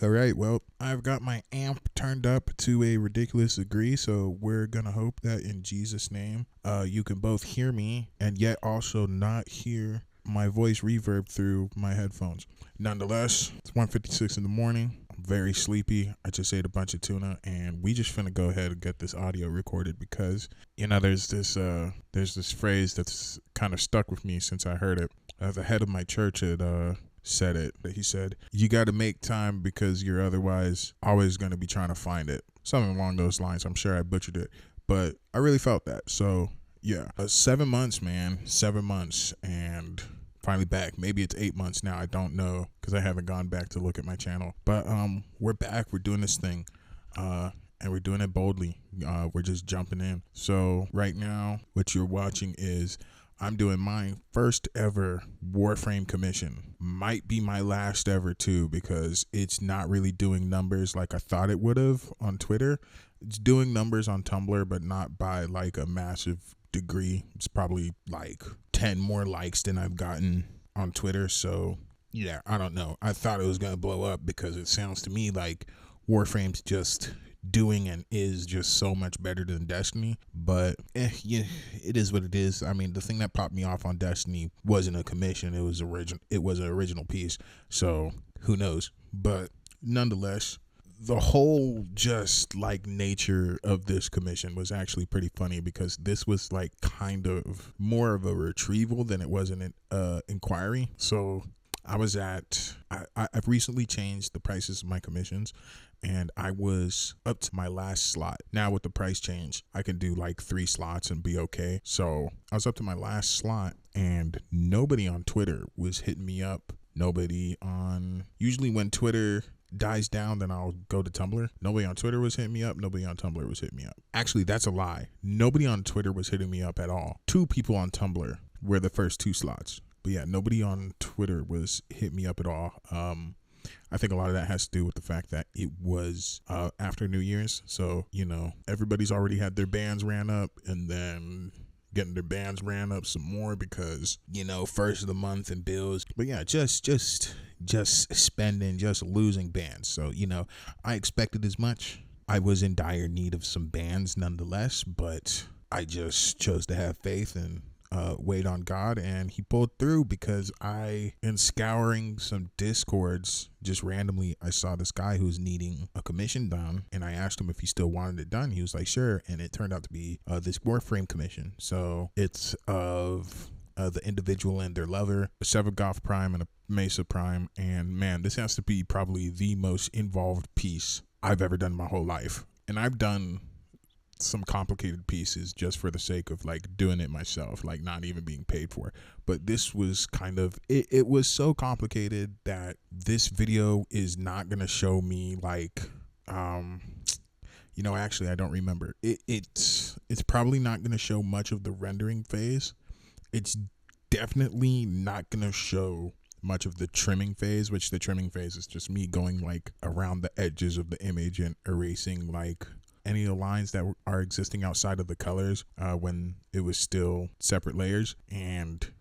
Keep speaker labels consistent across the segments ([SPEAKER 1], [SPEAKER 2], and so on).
[SPEAKER 1] All right, well, I've got my amp turned up to a ridiculous degree, so we're gonna hope that in Jesus' name, you can both hear me and yet also not hear my voice reverb through my headphones. Nonetheless, it's 1:56 in the morning. I'm very sleepy. I just ate a bunch of tuna, and we just finna go ahead and get this audio recorded because there's this phrase that's kind of stuck with me since I heard it. The head of my church had said it. He said, "You got to make time because you're otherwise always going to be trying to find it." Something along those lines. I'm sure I butchered it, but I really felt that. So yeah, 7 months, man, 7 months, and finally back. Maybe it's 8 months now. I don't know because I haven't gone back to look at my channel. But we're back. We're doing this thing. And we're doing it boldly. We're just jumping in. So right now, what you're watching is I'm doing my first ever Warframe commission. Might be my last ever too, because it's not really doing numbers like I thought it would have on Twitter. It's doing numbers on Tumblr, but not by like a massive degree. It's probably like 10 more likes than I've gotten on Twitter. So yeah, I don't know. I thought it was going to blow up because it sounds to me like Warframe's just doing and is just so much better than Destiny, but yeah, it is what it is. I mean, the thing that popped me off on Destiny wasn't a commission, it was an original piece, so who knows. But nonetheless, the whole just like nature of this commission was actually pretty funny because this was like kind of more of a retrieval than it was an inquiry. So I've recently changed the prices of my commissions, and I was up to my last slot. Now with the price change, I can do like 3 slots and be okay. So I was up to my last slot, and nobody on Twitter was hitting me up. Usually when Twitter dies down, then I'll go to Tumblr. Nobody on Twitter was hitting me up. Nobody on Tumblr was hitting me up. Actually, that's a lie. Nobody on Twitter was hitting me up at all. 2 people on Tumblr were the first 2 slots. But yeah, nobody on Twitter was hit me up at all. I think a lot of that has to do with the fact that it was after New Year's. So, everybody's already had their bans ran up, and then getting their bans ran up some more because, first of the month and bills. But yeah, just spending, just losing bans. So, I expected as much. I was in dire need of some bans nonetheless, but I just chose to have faith and wait on God, and he pulled through because in scouring some discords, just randomly, I saw this guy who's needing a commission done, and I asked him if he still wanted it done. He was like, sure, and it turned out to be this Warframe commission. So it's of the individual and their lover, a Sevagoth Prime and a Mesa Prime, and man, this has to be probably the most involved piece I've ever done in my whole life. And I've done some complicated pieces just for the sake of like doing it myself, like not even being paid for. But this was kind of it was so complicated that this video is not gonna show me like actually I don't remember. It's probably not gonna show much of the rendering phase. It's definitely not gonna show much of the trimming phase, which the trimming phase is just me going like around the edges of the image and erasing like any of the lines that are existing outside of the colors when it was still separate layers, and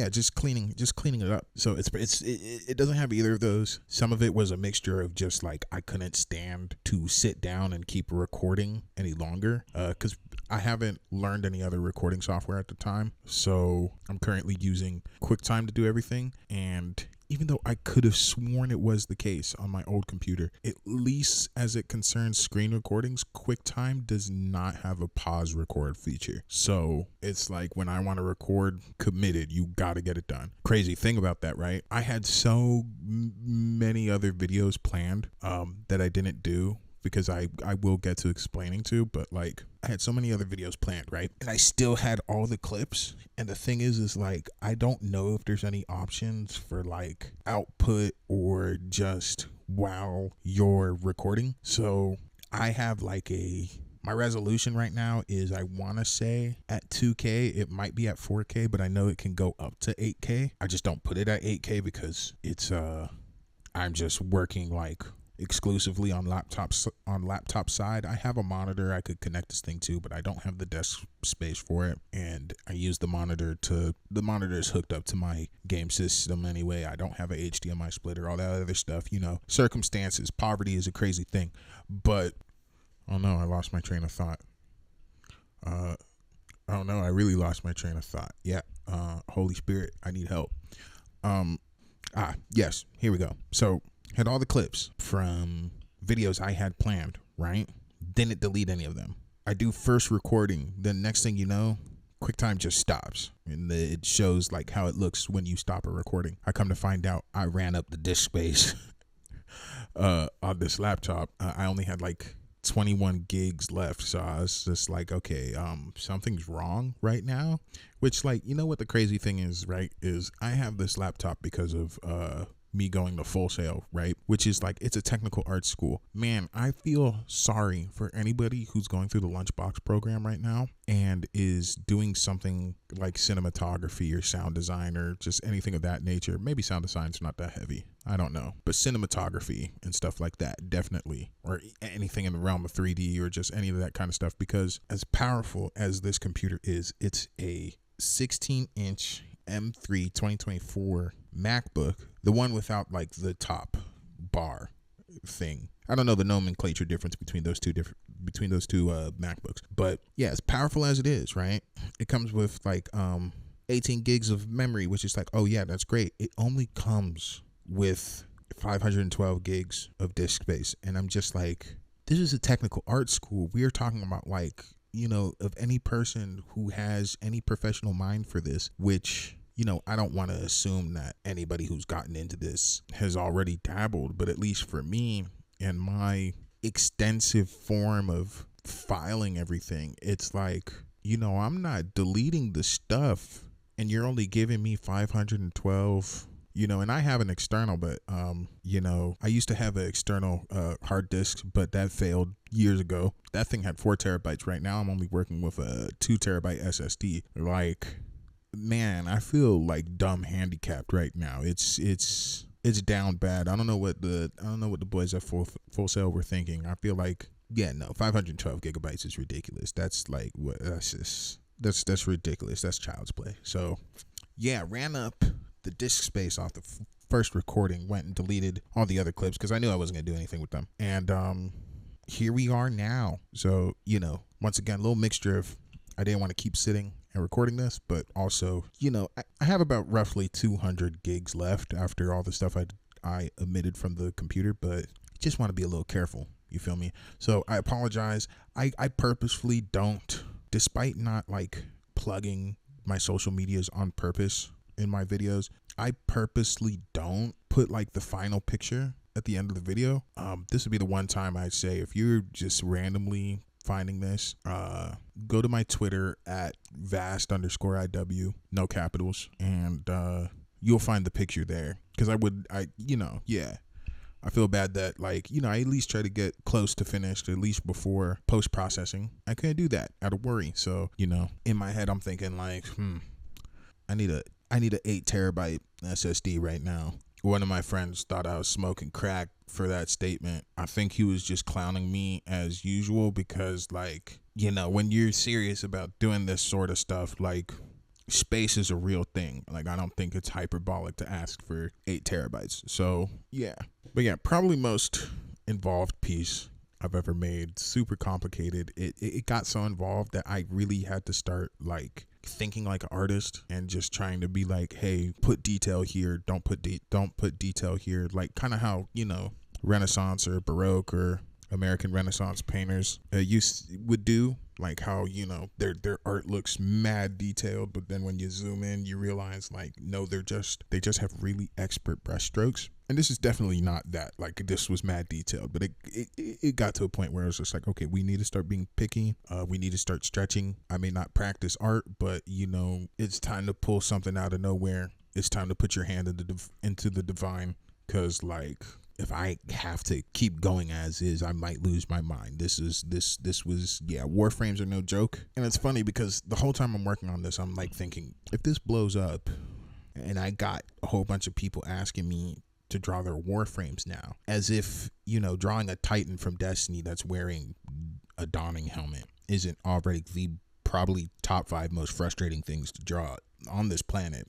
[SPEAKER 1] just cleaning it up. So it doesn't have either of those. Some of it was a mixture of just like I couldn't stand to sit down and keep recording any longer because I haven't learned any other recording software at the time, so I'm currently using QuickTime to do everything. And even though I could have sworn it was the case on my old computer, at least as it concerns screen recordings, QuickTime does not have a pause record feature. So it's like when I want to record committed, you got to get it done. Crazy thing about that, right? I had so many other videos planned that I didn't do because I will get to explaining to, but like I had so many other videos planned, right? And I still had all the clips. And the thing is like, I don't know if there's any options for like output or just while you're recording. So I have like my resolution right now is, I want to say at 2K, it might be at 4K, but I know it can go up to 8K. I just don't put it at 8K because it's, I'm just working like exclusively on laptop side. I have a monitor I could connect this thing to, but I don't have the desk space for it, and I use the monitor is hooked up to my game system anyway. I don't have a HDMI splitter, all that other stuff. Circumstances, poverty is a crazy thing. But oh no, I lost my train of thought. Oh no, I really lost my train of thought. Yeah. Holy Spirit, I need help. Yes, here we go. So had all the clips from videos I had planned, right? Didn't delete any of them. I do first recording. Then next thing you know, QuickTime just stops. And it shows like how it looks when you stop a recording. I come to find out I ran up the disk space on this laptop. I only had like 21 gigs left. So I was just like, okay, something's wrong right now. Which, like, you know what the crazy thing is, right? Is I have this laptop because of me going to Full Sail, right? Which is like, it's a technical arts school. Man, I feel sorry for anybody who's going through the Lunchbox program right now and is doing something like cinematography or sound design or just anything of that nature. Maybe sound design's not that heavy. I don't know. But cinematography and stuff like that, definitely. Or anything in the realm of 3D or just any of that kind of stuff. Because as powerful as this computer is, it's a 16-inch M3 2024 MacBook, the one without like the top bar thing. I don't know the nomenclature difference between those two MacBooks, but yeah, as powerful as it is, right? It comes with like 18 gigs of memory, which is like, oh yeah, that's great. It only comes with 512 gigs of disk space, and I'm just like, this is a technical arts school. We are talking about like, of any person who has any professional mind for this, which, I don't want to assume that anybody who's gotten into this has already dabbled, but at least for me and my extensive form of filing everything, it's like, I'm not deleting the stuff and you're only giving me 512. And I have an external, but, I used to have an external hard disk, but that failed years ago. That thing had 4 terabytes. Right now, I'm only working with a 2 terabyte SSD. Like, man, I feel like dumb handicapped right now. It's down bad. I don't know what the boys at Full Sail were thinking. I feel like, 512 gigabytes is ridiculous. That's like what? That's ridiculous. That's child's play. So, yeah, ran up the disk space off the first recording, went and deleted all the other clips because I knew I wasn't gonna do anything with them. And here we are now. So, once again, a little mixture of I didn't want to keep sitting and recording this, but also, I have about roughly 200 gigs left after all the stuff I omitted from the computer, but I just want to be a little careful. You feel me? So I apologize. I purposefully don't, despite not like plugging my social medias on purpose in my videos, I purposely don't put like the final picture at the end of the video. This would be the one time I'd say, if you're just randomly finding this, go to my Twitter at vast_IW, no capitals, and you'll find the picture there. Because I feel bad that, like, I at least try to get close to finished, at least before post-processing. I couldn't do that out of worry. So, in my head, I'm thinking like, I need a 8 terabyte SSD right now. One of my friends thought I was smoking crack for that statement. I think he was just clowning me as usual because, like, when you're serious about doing this sort of stuff, like, space is a real thing. Like, I don't think it's hyperbolic to ask for 8 terabytes. So, yeah. But yeah, probably most involved piece I've ever made. Super complicated. It got so involved that I really had to start, like, thinking like an artist and just trying to be like, hey, put detail here, don't put detail here, like kind of how Renaissance or Baroque or American Renaissance painters would do, like how their art looks mad detailed, but then when you zoom in you realize like, no, they just have really expert brush strokes. And this is definitely not that. Like, this was mad detailed, but it got to a point where it was just like, okay, we need to start being picky. We need to start stretching. I may not practice art, but it's time to pull something out of nowhere. It's time to put your hand into the divine, because like, if I have to keep going as is, I might lose my mind. This was Warframes are no joke. And it's funny because the whole time I'm working on this, I'm like thinking, if this blows up and I got a whole bunch of people asking me to draw their Warframes now, as if, you know, drawing a Titan from Destiny that's wearing a Dawning helmet isn't already the probably top 5 most frustrating things to draw on this planet.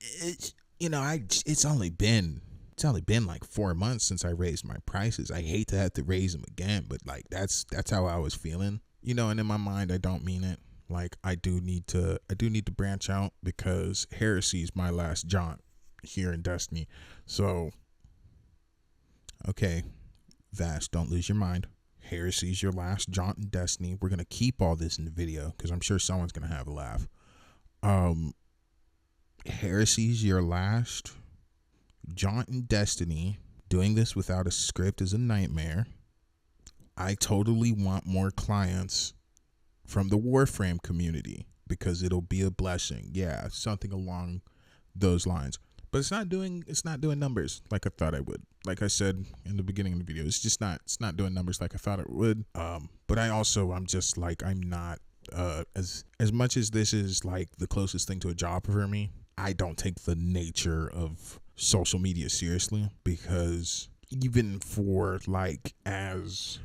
[SPEAKER 1] It's, you know, it's only been like 4 months since I raised my prices. I hate to have to raise them again, but like that's how I was feeling, you know. And in my mind, I don't mean it. Like I do need to branch out, because Heresy is my last jaunt here in Destiny. So, okay, Vast, don't lose your mind. Heresy's your last jaunt in Destiny. We're gonna keep all this in the video because I'm sure someone's gonna have a laugh. Heresy's your last jaunt in Destiny. Doing this without a script is a nightmare. I totally want more clients from the Warframe community because it'll be a blessing. Yeah, something along those lines. But it's not doing numbers like I thought I would. Like I said in the beginning of the video, it's not doing numbers like I thought it would. But I'm just like, I'm not as much as this is like the closest thing to a job for me, I don't take the nature of social media seriously, because even for like as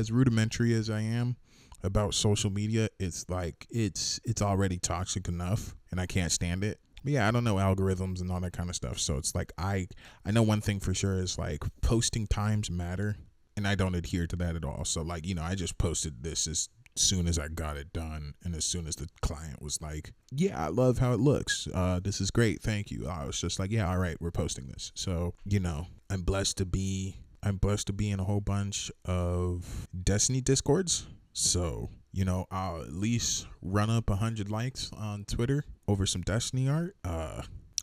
[SPEAKER 1] rudimentary as I am about social media, it's like it's already toxic enough and I can't stand it. But yeah, I don't know algorithms and all that kind of stuff. So it's like I know one thing for sure is like posting times matter, and I don't adhere to that at all. So like, you know, I just posted this as soon as I got it done, and as soon as the client was like, yeah, I love how it looks, this is great, thank you, I was just like, yeah, all right, we're posting this. So, you know, I'm blessed to be in a whole bunch of Destiny discords. So, you know, I'll at least run up 100 likes on Twitter over some Destiny art.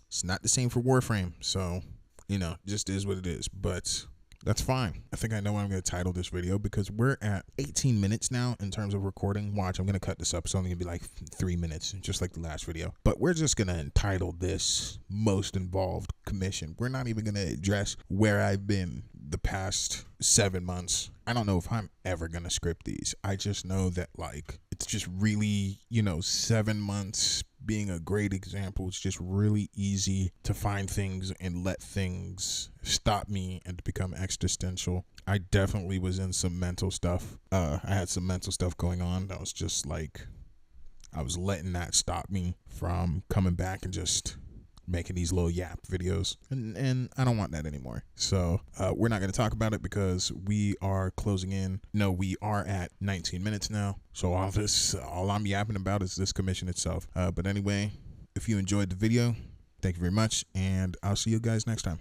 [SPEAKER 1] It's not the same for Warframe, so, you know, just is what it is. But that's fine. I think I know what I'm going to title this video, because we're at 18 minutes now in terms of recording. Watch, I'm going to cut this up. It's only going to be like 3 minutes, just like the last video. But we're just going to entitle this Most Involved Commission. We're not even going to address where I've been the past 7 months. I don't know if I'm ever going to script these. I just know that like it's just really, you know, 7 months being a great example. It's just really easy to find things and let things stop me and to become existential. I definitely was in some mental stuff. I had some mental stuff going on that was just like, I was letting that stop me from coming back and just making these little yap videos, and I don't want that anymore. So we're not going to talk about it because we are closing in. No, we are at 19 minutes now. So all I'm yapping about is this commission itself. But anyway, if you enjoyed the video, thank you very much, and I'll see you guys next time.